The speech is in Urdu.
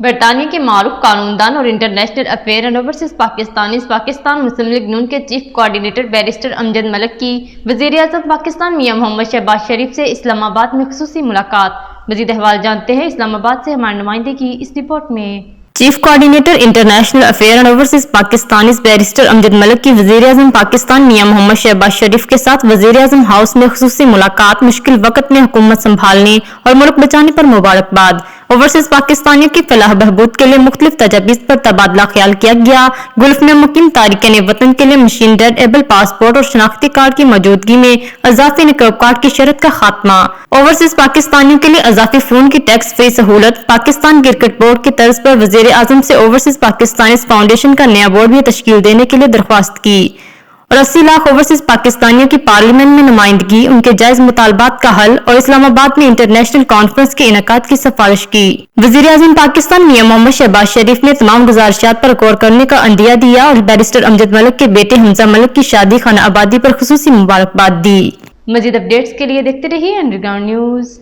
برطانیہ کے معروف قانوندان اور international affair and overseas Pakistan Muslim League نون کے chief coordinator barrister Amjad Malik کی وزیر اعظم پاکستان میاں محمد شہباز شریف سے اسلام آباد میں خصوصی ملاقات۔ مزید احوال جانتے ہیں اسلام آباد سے ہمارے نمائندے کی اس رپورٹ میں۔ Chief coordinator international affair and overseas Pakistan barrister Amjad Malik کی وزیر اعظم پاکستان میاں محمد شہباز شریف کے ساتھ وزیر اعظم ہاؤس میں خصوصی ملاقات۔ مشکل وقت میں حکومت سنبھالنے اور ملک بچانے پر مبارکباد۔ اوورسیز پاکستانیوں کی فلاح بہبود کے لیے مختلف تجاویز پر تبادلہ خیال کیا گیا۔ گلف میں مقیم تارکین وطن کے لیے مشین ڈیڈ ایبل پاسپورٹ اور شناختی کارڈ کی موجودگی میں اضافی نکوب کارڈ کی شرط کا خاتمہ۔ اوورسیز پاکستانیوں کے لیے اضافی فون کی ٹیکس فری سہولت۔ پاکستان کرکٹ بورڈ کی طرز پر وزیر اعظم سے اوورسیز پاکستانیز فاؤنڈیشن کا نیا بورڈ بھی تشکیل دینے کے لیے درخواست کی اور 80 لاکھ اوورسیز پاکستانیوں کی پارلیمنٹ میں نمائندگی، ان کے جائز مطالبات کا حل اور اسلام آباد میں انٹرنیشنل کانفرنس کے انعقاد کی سفارش کی۔ وزیر اعظم پاکستان میاں محمد شہباز شریف نے تمام گزارشات پر غور کرنے کا عندیہ دیا اور بیرسٹر امجد ملک کے بیٹے حمزہ ملک کی شادی خانہ آبادی پر خصوصی مبارکباد دی۔ مزید اپڈیٹس کے لیے دیکھتے رہیے انڈر گراؤنڈ نیوز۔